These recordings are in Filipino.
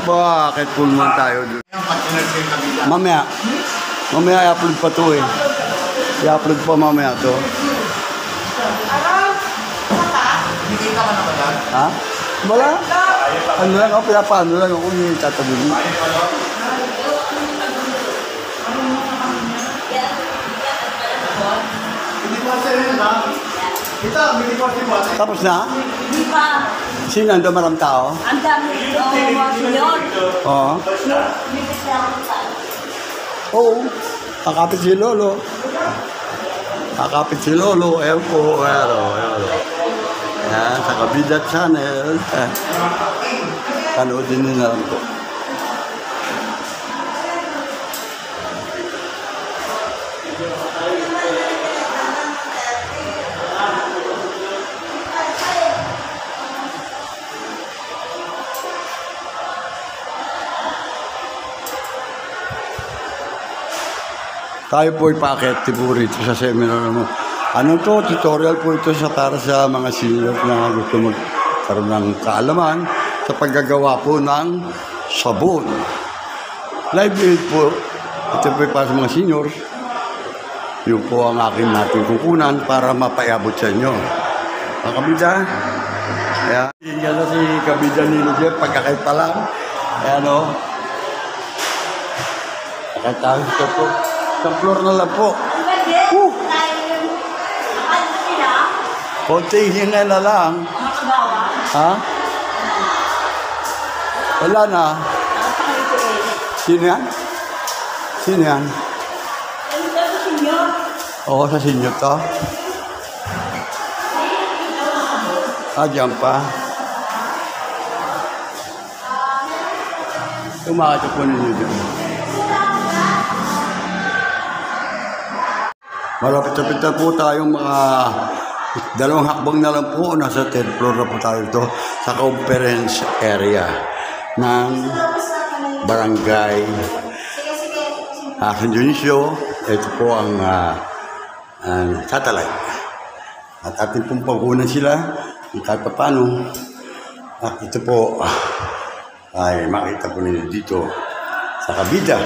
Bakit pulman tayo doon? Mamaya. Mamaya i-upload pa to eh. I-upload pa mamaya to. Nakikita ka na ba yan? Ha? Wala. Ano lang ako, pinapaano lang ako yung tatabi mo. Tapos na? Di pa. Sino nandun maraming tao? Ang dami mga sinyon. Oo. Oo. Kakapit si Lolo. Kakapit si Lolo. Ayan po. Ayan. Ayan, sa Kabida Channel. Panoodin nyo na lang po. Tayo po ipakit po rito sa seminar mo. Ano to? Tutorial po ito para sa mga senior na gusto magkaroon ng kaalaman sa paggagawa po ng sabon. Live aid po. Ito po para sa mga senior. Yun po ang aking natin kukunan para mapayabot sa inyo. Ang Kabida. Ayan. Yan na si Kabida ni Lujer. Pagkakait pa lang. Ayan o. Pagkakait tayo ito po. Isang floor na lang po. Konting hinga na lang. Ha? Wala na. Sino yan? Sino yan? Oo, sa sinyo to. Diyan pa. Tumakot po ninyo dyan. Malapit-lapit na po tayong mga dalawang hakbang na lang po. Nasa 10th floor na po tayo ito sa conference area ng Barangay San Dionisio. Ito po ang satellite. At ating pong pagkunan sila kahit pa paano. At ito po ay makita po ninyo dito sa Kabida.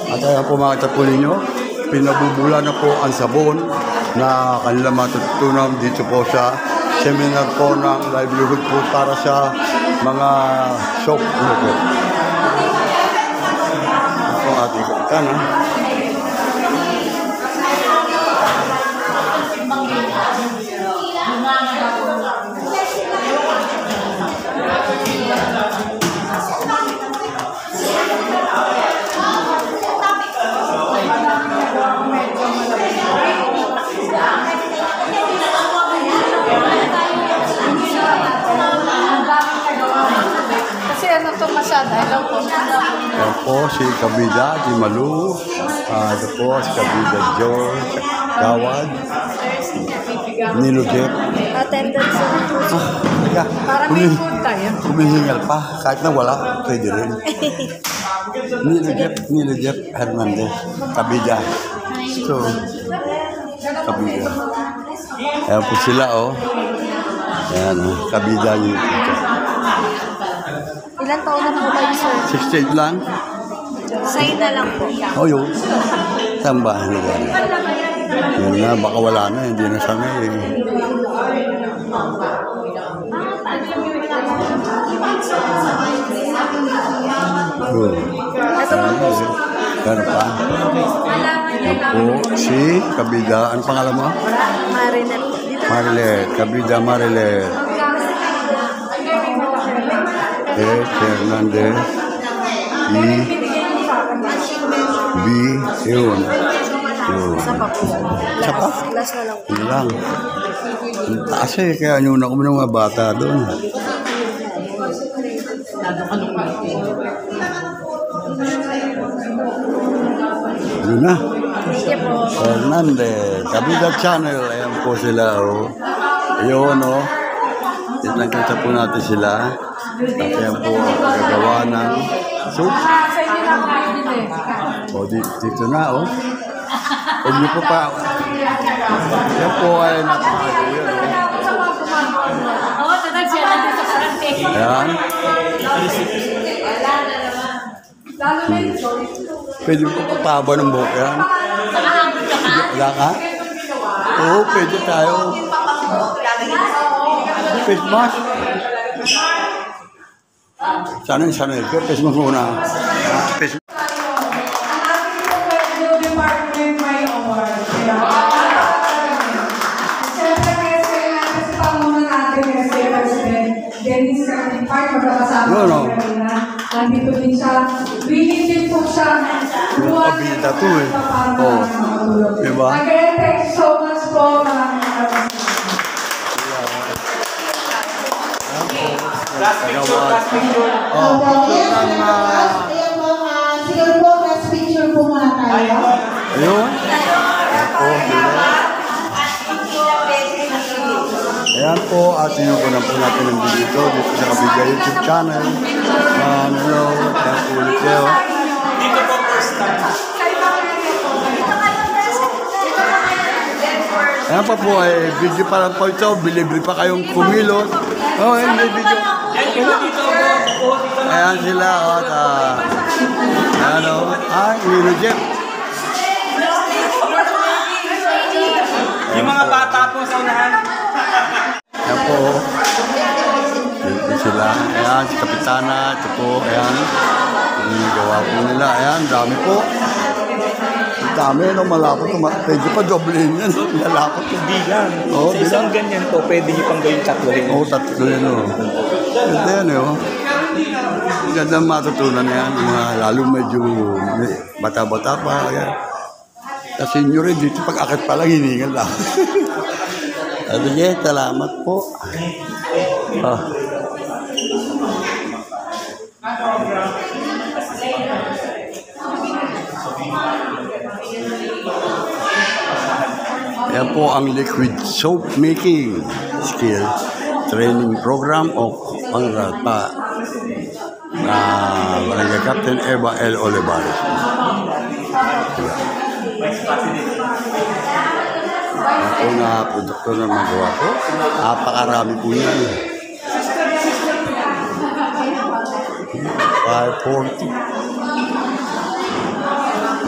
At ayan po makita po ninyo, pinabubula na po ang sabon na kanila matutunan dito po sa seminar po ng livelihood po para sa mga shop po. Ito ang ating kapitan, ha? Ayan po si Kabida, si Malu, ito po si Kabida George, Gawad, Nilo Jeff. Attendance na po. Para may food tayo. Humihingal pa, kahit na wala, pwede rin. Nilo Jeff Hernandez, Kabida. So, Kabida. Ayan po sila, oh. Ayan, Kabida yung ito. Ilan taon na po kayo, sir? 68 lang? Sa'yo na lang po. O yun. Tambahan na gano'n. Yun na, baka wala na. Hindi na sanay eh. Good. Gano'n pa? Ako, si Kabida. Ano pangalan mo? Marilet. Marilet. Kabida Marilet. Hernandez. Yun. Isa pa po. Isa pa? Last na lang. Yun lang. Ang taas eh, kaya yun ako ng mga bata doon. Yun na. Thank you po. Hernandez, Kabida Channel, ayan po sila, oh. Ayun, oh. Kitang-kita po natin sila. At ayan po ang pagkagawa ng soup. Sa inyo lang kayo din eh. O, dito na, oh. Huwag niyo po pa. Ayan po ay napakagawa, oh. Oo, tagal siya natin sa parante. Ayan. Lalo na yung joy. Pwede po pataba ng buhok yan. Nakahangod ka ka? Wala ka? Oo, pwede tayo. Face mask. Sana ito. Face mask muna. Face mask. Department may award. Siyempre kasi natin sa pangunan natin kasi President Dennis Carpipart, magkakasama No, no. ko kanina. Nandito din siya. Willing din po siya. Kabida to eh. Oo. Diba? Again, thank you so much po. Maraming Siguro po, last picture po muna tayo. Ayun. Ayan po, at sinukunan po natin ang video dito sa Kabida YouTube channel. Hello, ayan po ulit kayo. Dito po first time. Ayan pa po, video pa lang po ito. Bilibre pa kayong kumilot. Oh, hindi video. Ayan sila, at ayan o. Ini-reject. Yung mga bata po sa unahan. Ayan po. Dito sila. Ayan, si Kapitana. Ito po, ayan. Ang gawa po nila. Ayan, dami po. Ang dami, no, malapot. Pwede pa doblehin yan. Malapot. Bilang. Oo, Sa isang bilang. ganyan po, pwede niyo pang gawin tatlohin. Oo, tatlo yun, o. Ganda yan, o. Ganda matutunan yan. Mga lalo medyo bata-bata pa. Ayan. Kasi nyo rin dito, pag-akit pa lang, hiningal lang. Sige, salamat po. Yan po ang liquid soap making skill training program o pangrata na Barangay Captain Eva L. Olivares. Ako na produkto na magawa ko. Napakarami po yan. 540.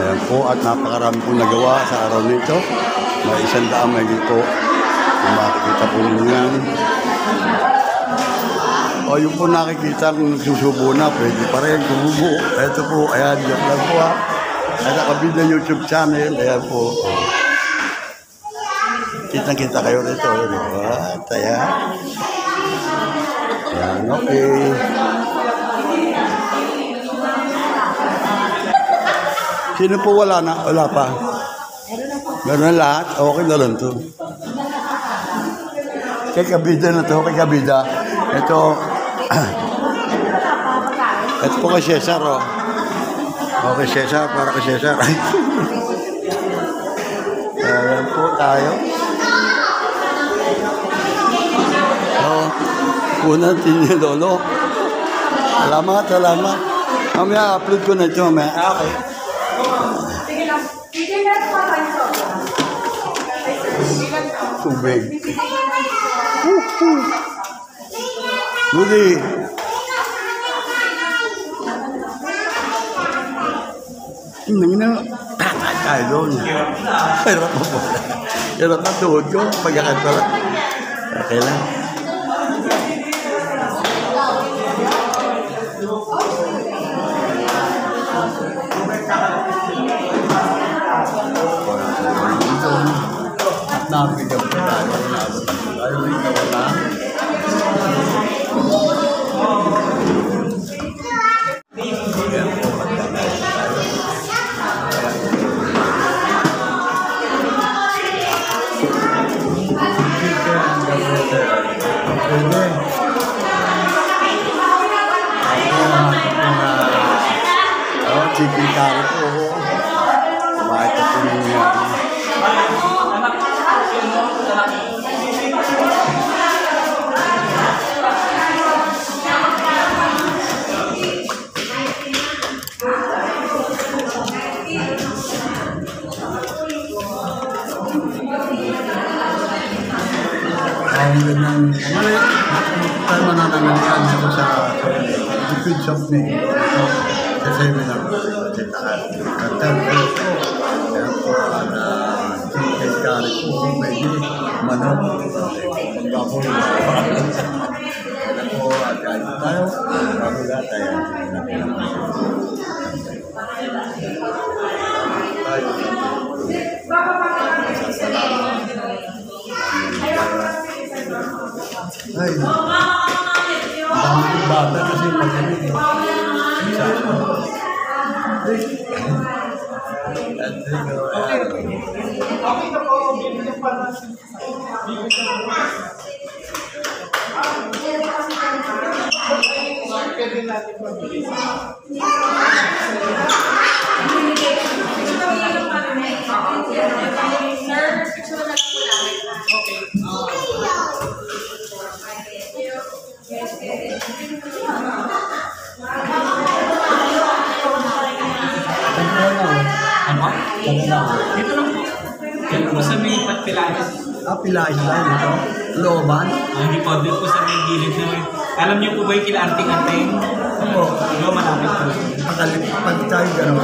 Ayan po, at napakarami po nagawa sa araw nito. May 100 may dito. Kung makikita po ninyo yan. O yung po nakikita kung susubo na, pwede pa rin kumubo. Ito po, ayan, joke lang po ha. At Kabida YouTube channel, ayan po. Kitang-kita kayo rito. At ayan. Ayan, okay. Sino po wala na? Wala pa. Meron na lahat? Okay na lang to. Kay Kabida na to, kay Kabida. Ito. Ito po kay Cesar, oh. Okay, Cesar, para kay Cesar. Ayan po tayo. Oh, punan tinyo, Lolo. Salamat, salamat. Mamaya, upload ko na ito, mamaya. Okay. Sige lang. Sige lang pa tayo. Tubig. Luli. Hindi na. Tayo doon. Hirap mo po. Hirap na tuhod ko. Pagkakat pala. Okay lang. At nabigyan ko tayo. Tayo rin wala. Chicken curry po. ang ganang tayo mananangalian ako sa food shop ni sa seminar. Nagtagpil ko. Kaya po, chicken curry po, pwede, manok, pagkakul. Kaya po, kahit tayo, pagkakula tayo. Ay, ang bata kasi pag-ibig. Okay na po, bibigyan pa natin. Pwede natin mabilis. Dito lang po. Dito po sa may Patpilanes. Pilahin tayo dito. Looban. Hindi po, dito po sa may gilid na may... Alam niyo po ba yung kila-anting-anting? Oo. Diba malapit po? Pag tayo gano'n.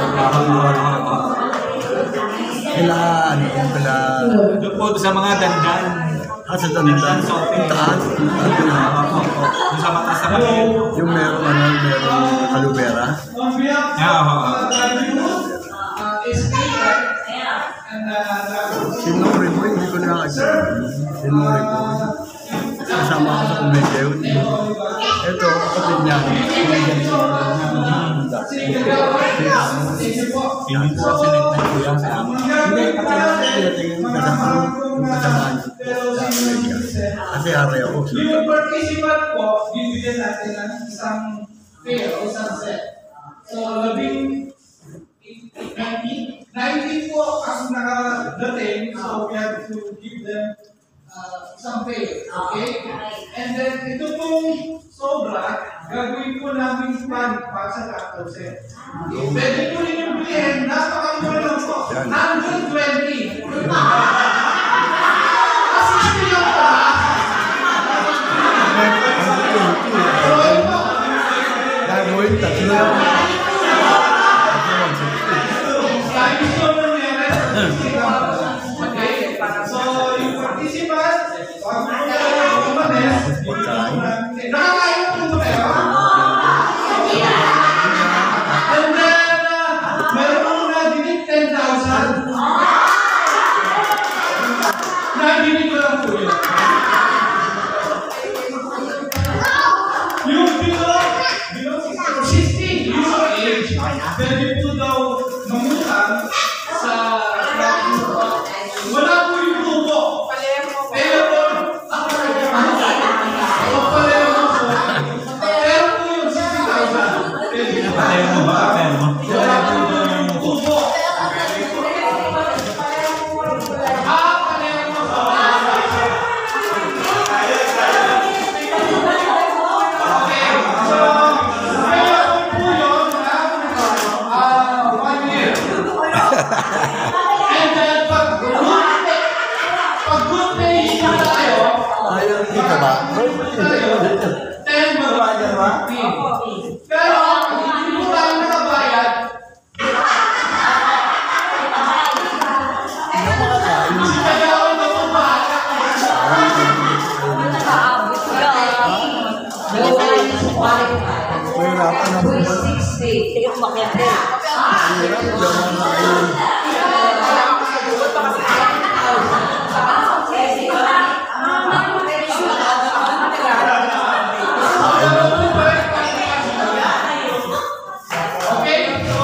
Kailan? Doon po sa mga dandan. Sa dandan. Taas. Doon sa mataas na kapit. Yung meron kalubera. Sinuri mo, hindi ko nakakita. Sinuri mo. Kasama ako sa komedya yun. Ito, kapatid niya. Hindi po kasi nagtagpuyan sa amin. Hindi, kasamaan kasi hari ako. Yung participant po, bibigyan natin ng isang pair o isang set. So, 19 po ang nakadating, so we have to give them isang pair, okay? And then, ito pong sobra, gagawin po namin plan para sa tackle set. Okay? Pwede po rin yung bilhin, napakamura lang po, 120. Kasi yun pa, Gagawin, tatlo yan. so yung participant, wag mo na umalis, nakakain po tayo. And then, meron mo na dinit 10,000. Naginig ko lang po yun. Yung below 60 years of age, pwede po daw mamutang sa wala po yung tubo. Pero po, pero po yung 60,000. Patayo mo ba? Patayo mo? Wala po yung tubo. Patayo mo po. Okay, so meron po yun na 1 year. And then, pag good pay tayo, Ayaw, hindi ka ba? 10 magbayad ba? Pero, hindi mo tayo nakabayad, kaya ako napapahala. Mahirapan na buwan. Sige, umakyat din. Mahirap, gawa na ayun. Okay? So,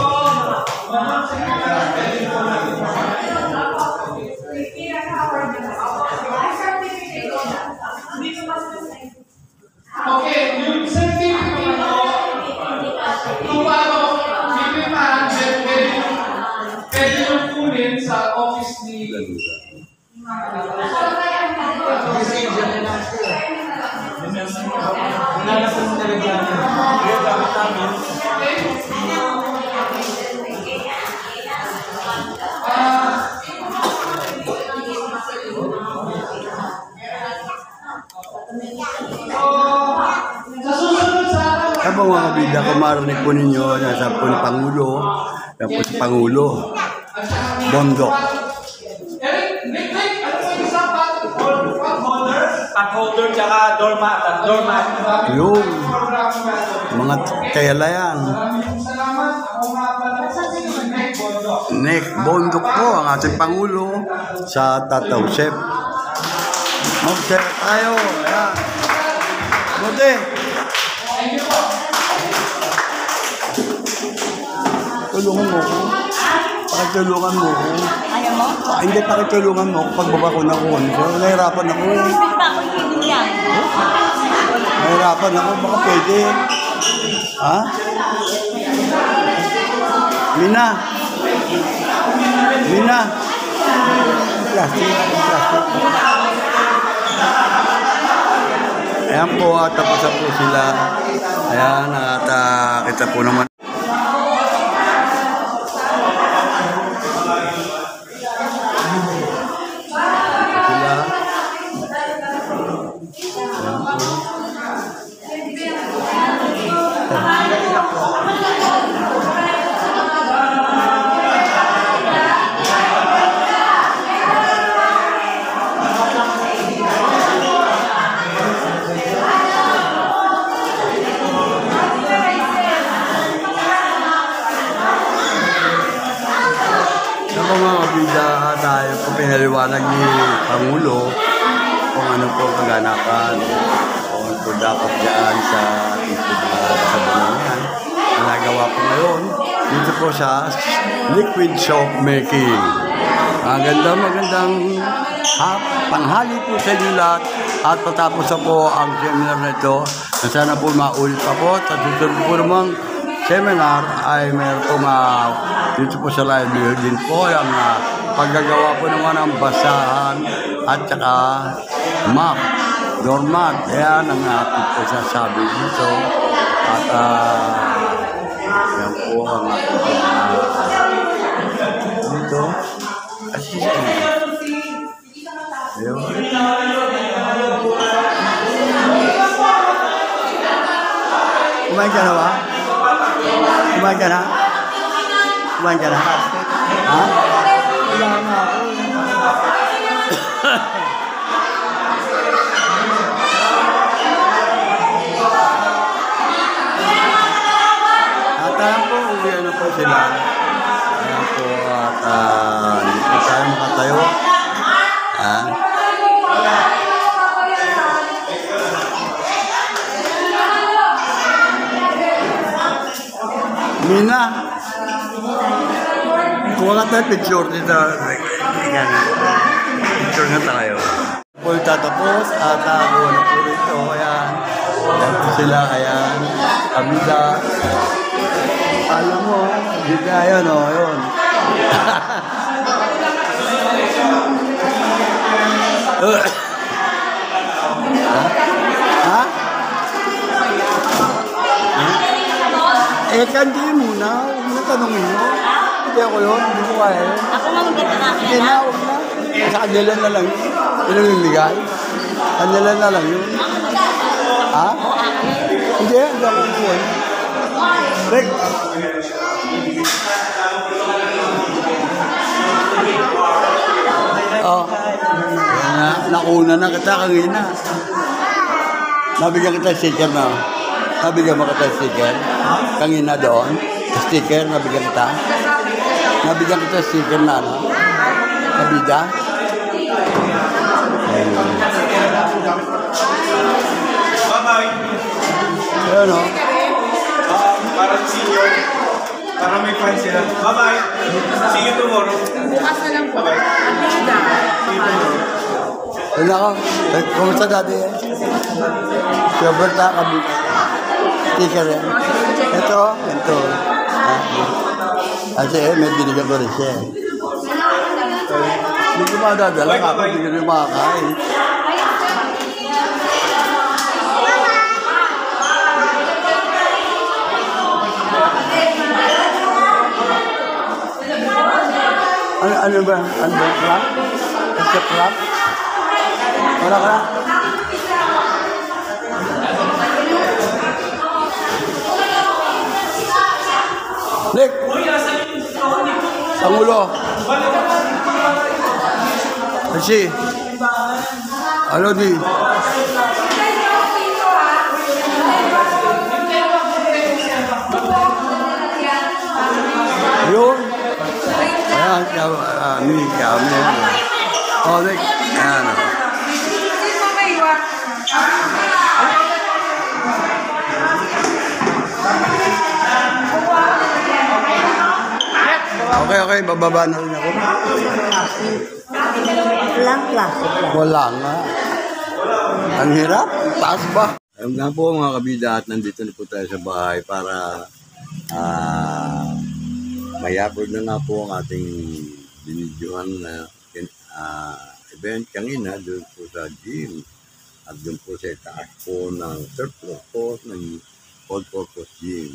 okay, yung certificate mo, kung ano, pipirmahan, pwede yung kunin sa office ni Wala na pong nalagyan. Kaya dapat namin. Sa susunod sa araw, Sa mga kabida, kung marinig po ninyo, nasa po ni Pangulo, yan po si Pangulo, Bondok. Eric, Nick, ano yung isang pot-holder? Potholder tsaka doormat. Doormat. Yung mga kayala yan. Maraming salamat. Ako nga pala si Nick Bondo. Nick Bondok po, ang ating Pangulo sa Tataw Chef. Mag-share tayo. Ayan. Buti. Tulungan mo ko. Pakitulungan mo ko. Ayaw mo? Hindi, pakitulungan mo ko pagbaba ko ng konso. Nahirapan ako. Bibig pa ako hindi yan. Nahirapan ako. Baka pwede. Ha? Mina. Mina. Plastic. Ayan po, tapos na po sila. Ayan, at kita po naman. Sila. Ayan po. Sa mga kabida, tayo po pinaliwanag ni Pangulo kung ano po kaganapan, kung ano po dapat dyan sa sa banangan. Ang nagawa po ngayon, dito po sa liquid soap making. Magandang panghali po sa inyo lahat at patapos na po ang seminar na ito na sana po maulit pa po at susunod po namang seminar ay mayroon po dito po sa library din po ang paggagawa po naman ng basahan at saka map, doormat. Ayan ang ating po sasabi dito. At yan po ang ating dito. Assistant. Ayun. Kumain ka na ba? Kumain ka na? Kumain ka na? Ha? Wala nga ako. At alam po, uwi ano po sila. Ayan po, at hindi po tayo makatayo. Ha? Mina, kuha ka tayo picture dito. Yan. Picture nga tayo. Po tatapos at kuha na po rito. Ayan. Ayan po sila. Ayan. Kabida. Alam mo, bida yun o. Yun. Ha? Eh, kandi muna. Huwag na tanongin mo. Hindi ako yun. Hindi ko kaya yun. Ako nga magtatanong Hindi na, huwag na. Sa kanila na lang yun. Yun ang bigay. Kanila na lang yun. Ha? Hindi, hindi ako kukuha. Rick. Oh. Nakuha na kita kanina. Nabigyan kita sticker na. Nabigyan mo kita sticker. Kanina doon. Sticker, nabigyan kita. Nabigyan kita sticker na, no? Kabida. Bye-bye. Ayun, no? Para senior. Para may fans sila. Bye-bye. See you tomorrow. Bukas na lang po. Bye-bye. See you tomorrow. Ayun ako. Kumusta dati eh? Soberta kabida. Sticker yan. Ito. Kasi may binigyan ko rin siya. Hindi ko madadala kapag hindi ko rin makakain. Ano ba? Ano ba? Crab? Is it crab? Wala ka na? Nick! Sangulo! Kasi, ano di? Yun. Ayan, kami. Oh, Nick. Ayan. Sino may iwan? Okay, bababa na rin ako. Lang plastic lang. Wala nga. Ang hirap. Taas ba? Ayun nga po mga kabida at nandito na po tayo sa bahay para may-upload na nga po ang ating binidyohan na event kanina doon po sa gym. At doon po sa itaas po ng third floor po ng all-purpose gym.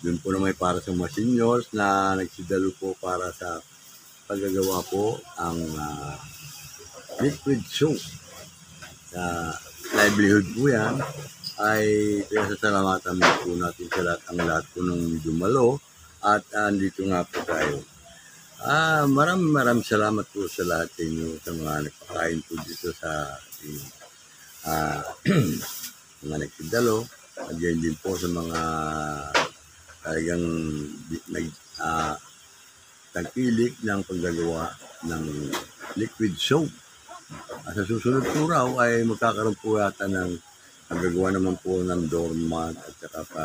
Doon po na may para sa mga seniors na nagsidalo po para sa paggagawa po ang liquid soap. Sa livelihood po yan ay pinasasalamatan po natin sa lahat, ang lahat po ng dumalo at andito nga po tayo. Maraming salamat po sa lahat sa inyo sa mga nagpakain po dito sa ating mga nagsidalo at yan din po sa mga talagang tangkilik ng paggagawa ng liquid soap. At sa susunod po raw ay magkakaroon po yata ng paggagawa naman po ng doormat at saka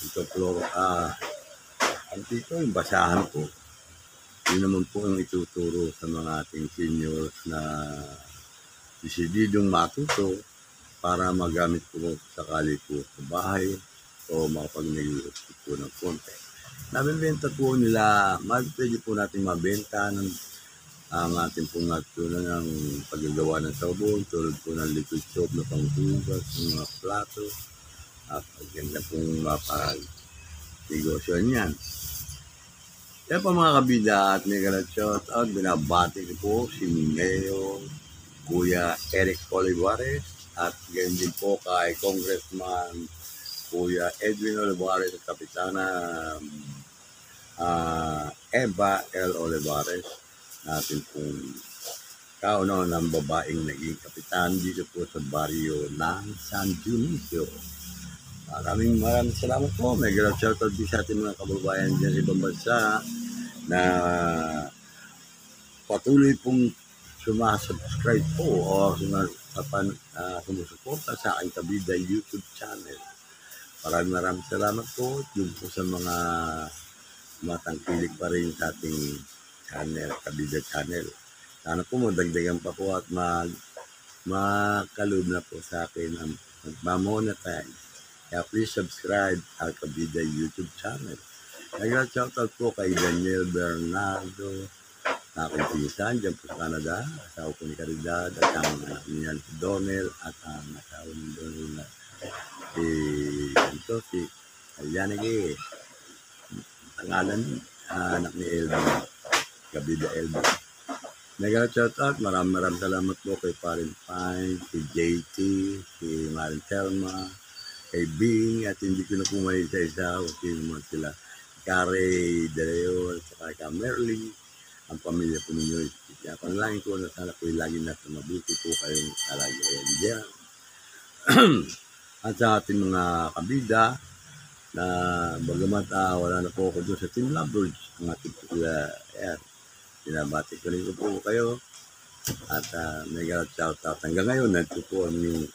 ito floor, ang dito yung basahan po. Yun naman po ang ituturo sa mga ating seniors na desididong matuto para magamit po sakali po sa bahay o makapag-negosyo po ng konti. Nabibenta po nila, pwede po natin mabenta ng ang ating pong natutunan ng paggagawa ng sabon, tulad po ng liquid soap na panghugas, ng mga plato, at ganda pong mapag-negosyo niyan. Kaya po mga kabida at mega shout out, binabati ko po si Mayor Kuya Eric Olivares at ganyan din po kay Congressman Kuya Edwin Olivares at Kapitana Eva L. Olivares, natin pong kauno ng babaeng naging kapitan dito po sa baryo ng San Dionisio. Maraming salamat po. May grand shoutout din sa ating mga kababayan dyan sa ibang bansa na patuloy pong sumasubscribe po o sumusuporta sa aking Kabida YouTube channel. Maraming salamat po dun po sa mga matangkilik pa rin sa ating channel, Kabida channel. Sana po magdagdagan pa po at makaloob na po sa akin ang magmamonetize. Kaya please subscribe sa Kabida YouTube channel. Nag-shoutout po kay Daniel Bernardo, na aking pinsan dyan po sa Canada, asawa po ni Caridad, at ang anak niya si Donel, at ang asawa ni Donel na si Alianegi. Pangalan anak ni Elba, Kabida Elba. Nag-shoutout, maraming salamat po kay Parin Pine, si JT, si Marin Telma, kay Bing, at hindi ko na po may isa-isa kung sino man sila. Kare Dereo, at saka kay Merly, ang pamilya po ninyo. Kaya panalangin ko na sana po lagi nasa mabuti po kayong kalagayan diyan. At sa ating mga kabida, na bagamat wala na po ako doon sa Team Lovebirds, ang ating air. Pinabati ko rin po kayo. At mega shoutout. Hanggang ngayon, nandito po ang yung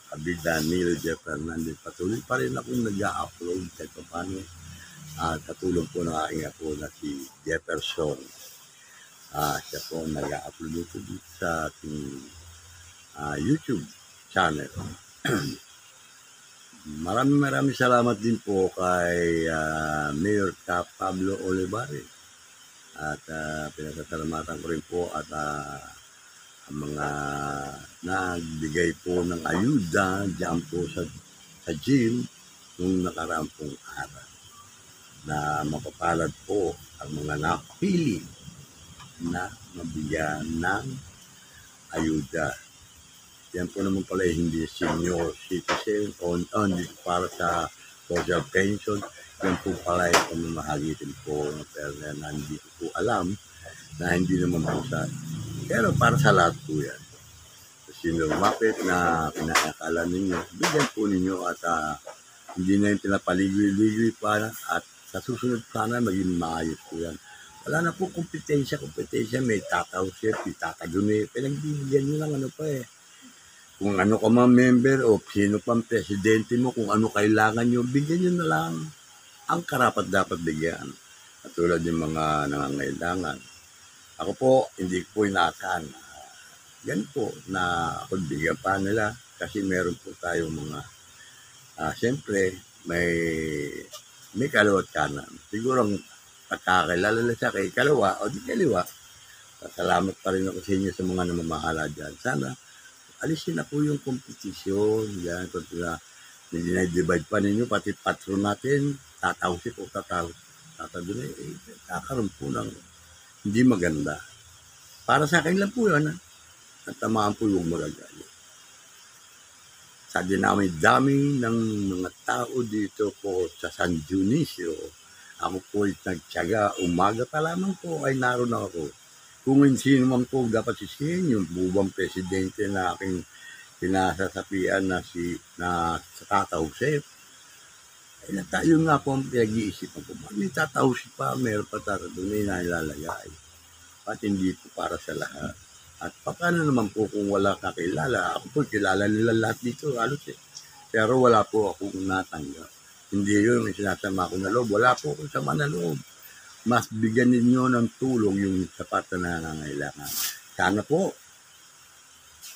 kabida Neil Jeff Fernandez. Patuloy pa rin akong nag-upload kahit pa paano. Katulong po ng aking ako na si Jefferson. Siya po nag-upload dito sa ating YouTube channel. Maraming salamat din po kay Mayor Pablo Olivares. At pinasasalamatan ko rin po at ang mga nagbigay po ng ayuda diyan po sa gym nung nakaraang pong araw. Na mapapalad po ang mga napili na mabigyan ng ayuda. Yan po naman pala hindi senior citizen o hindi para sa social pension. yan po pala yung pamamahagitin po ng pera na hindi ko po alam na hindi naman po sa pero para sa lahat po yan. Sino lumapit na pinakakala ninyo, bigyan po ninyo at hindi na yung pinapaligoy-ligoy pa at sa susunod sana maging maayos po yan. Wala na po kompetensya, may tataw chef, may tataguni, pinagbibigyan nyo lang ano pa eh. Kung ano ka mga member o sino pang presidente mo, kung ano kailangan nyo, bigyan nyo na lang ang karapat dapat bigyan. Katulad yung mga nangangailangan. Ako po, hindi ko po inaasahan. Yan po na ako bigyan pa nila kasi meron po tayong mga siyempre may kaliwa at kanan. Siguro ang pagkakilala na siya kay kaliwa o di kaliwa. Salamat pa rin ako sa inyo sa mga namamahala dyan. Sana alisin na po yung kompetisyon. Yan, kung hindi na-divide pa ninyo, pati patron natin, tatawsip o tatadunay, kakaroon po ng hindi maganda. Para sa akin lang po yun, at tamaan po yung magagali. Sa dinami-dami ng mga tao dito po sa San Dionisio, ako po ay nagtyaga, umaga pa lamang po ay naroon ako. Kung sino man po dapat sisihin, yung bubang presidente na aking pinasasapian na sa Tatausip, ay yun nga po ang pinag-iisipan ko. May Tatausip pa, meron pa doon na ilalagay. At hindi po para sa lahat. At paano naman po kung wala kakilala? Ako po, kilala nila lahat dito, halos eh. Pero wala po akong natanggap. Hindi yun, may sinasama ko na loob. Wala po akong sama na loob. Mas bigyan ninyo ng tulong yung sapat na nangangailangan. Sana po,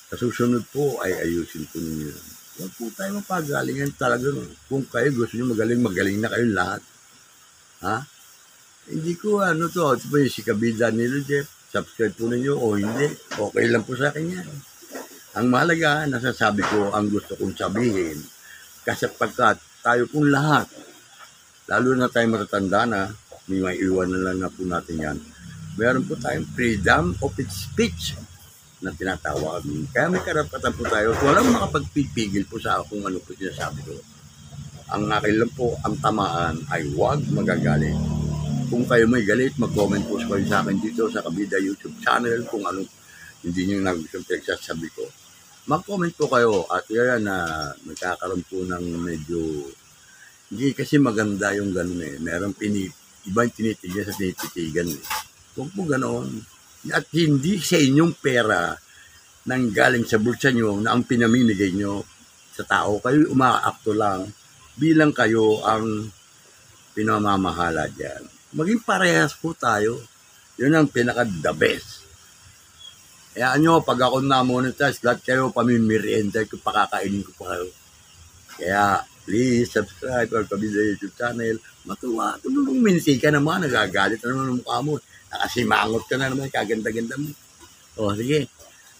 sa susunod po ay ayusin po ninyo. Huwag po tayo mapagalingan talaga. Kung kayo gusto nyo magaling na kayo lahat. Ha? Hindi ko ito po yung si Kabida nilo, Jeff. Subscribe po ninyo o hindi. Okay lang po sa akin yan. Ang mahalaga, nasasabi ko ang gusto kong sabihin. Kasi pagkat tayo pong lahat, lalo na tayo matatanda na, may maiiwan na lang na po natin yan. Meron po tayong freedom of speech na tinatawag. Kaya may karapatan po tayo. Walang makapagpipigil po sa kung ano po sinasabi ko. Ang akin lang po, ang tamaan ay huwag magagalit. Kung kayo may galit, mag-comment po kayo sa akin dito sa Kabida YouTube channel kung ano hindi nyo nagustuhan pinagsasabi ko. Mag-comment po kayo at yan na magkakaroon po ng medyo hindi kasi maganda yung gano'n eh. Meron ibang tinitigan sa tinititigan eh. Huwag po ganoon. At hindi sa inyong pera nang galing sa bulsa nyo na ang pinamimigay nyo sa tao. Kayo umaakto lang bilang kayo ang pinamamahala dyan. Maging parehas po tayo. Yun ang pinaka-the best. Kaya nyo, pag ako na-monetize, lahat kayo pamimirienda ko, pakakainin ko pa kayo. Kaya, please, subscribe or Kabida YouTube channel. Matuwa. Tulong minsi ka naman, nagagalit na naman ang mukha mo. Nakasimangot ka na naman, kaganda-ganda mo. O, sige.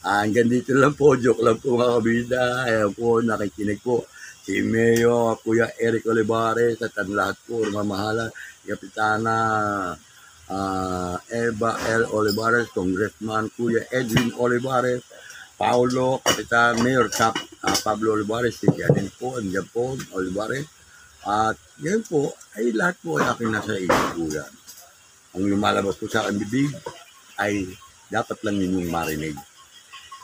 Hanggang dito lang po, joke lang po mga kabida. Ayan po, nakikinig po. Si Mayo, Kuya Eric Olivares, at ang lahat po, mamahala. Kapitana Eva L. Olivares, Congressman Kuya Edwin Olivares, Paulo, Kapitan Mayor Pablo Olivares, si Janin po, Andiyan po, Olivares. At yan po, ay lahat po ay aking nasa isip po yan. Ang lumalabas po sa aking bibig ay dapat lang ninyong marinig.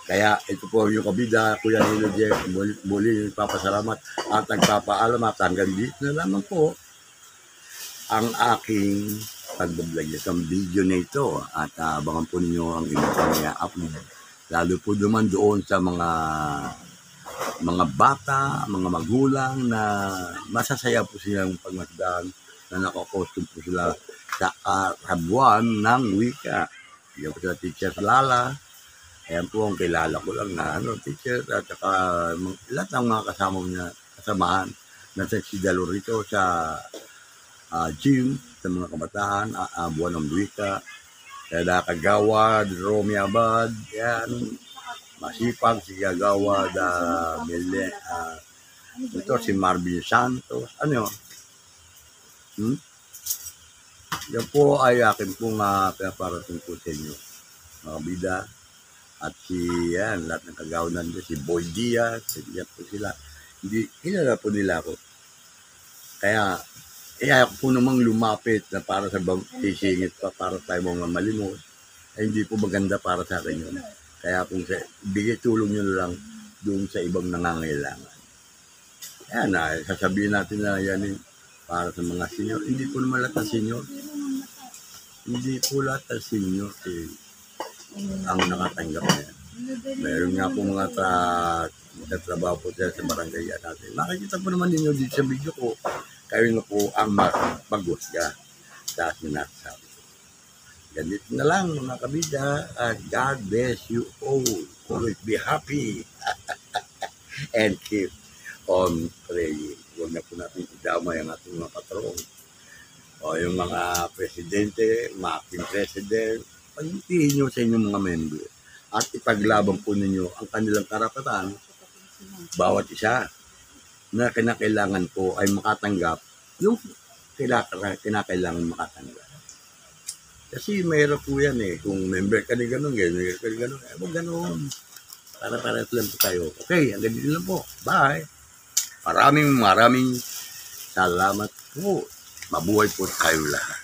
Kaya ito po yung kabida, Kuya Nilo Jeff, muli nagpapasalamat at nagpapaalam at hanggang dito na lamang po ang aking pagbablog sa video na ito at abangan po ninyo ang inyong i-upload. Lalo po naman doon sa mga bata, mga magulang na masasaya po silang pagmasdan na nakakostum po sila sa karabuan ng wika. Yan po sila Teacher Lala. Ayan po ang kilala ko lang na teacher at saka lahat ng mga kasamahan na si Dalorito sa gym sa mga kabataan, buwan ng wika. Kaya Kagawad, Romy Abad, yan, masipag si Kagawad, ito si Marvin Santos, ano yun? Yan po ay akin pong pinaparating po sa inyo, mga bida. At yan, lahat ng Kagawad nandun, si Boy Diaz, yan po sila. Hindi, kilala po nila ako. Kaya, ako po namang lumapit na para sa sisingit pa, para tayo mga malimos. Ay hindi po maganda para sa akin yun. Kaya kung bigay tulong nyo lang doon sa ibang nangangailangan. Kaya na, sasabihin natin na yan para sa mga senior. Hindi po naman lahat ng senior. Hindi po lahat ng senior ang nakatanggap na yan. Meron nga po mga nagtatrabaho po sa barangay natin. Makikita po naman ninyo dito sa video ko, kayo na po ang mag-usga sa sinasabi. Ganito na lang mga kabida, at God bless you all. Always be happy and keep on praying. Huwag na po natin idamay ang ating mga patrong. O yung mga presidente, mga acting president, pagtihin nyo sa inyong mga member at ipaglaban po ninyo ang kanilang karapatan. Bawat isa na kinakailangan po ay makatanggap yung kinakailangan makatanggap. Kasi mayroon po yan kung member ka ni gano'n, member ka ni gano'n, huwag gano'n. Para lang po tayo. Okay, hanggang dito lang po. Bye! Maraming salamat po. Mabuhay po tayo lahat.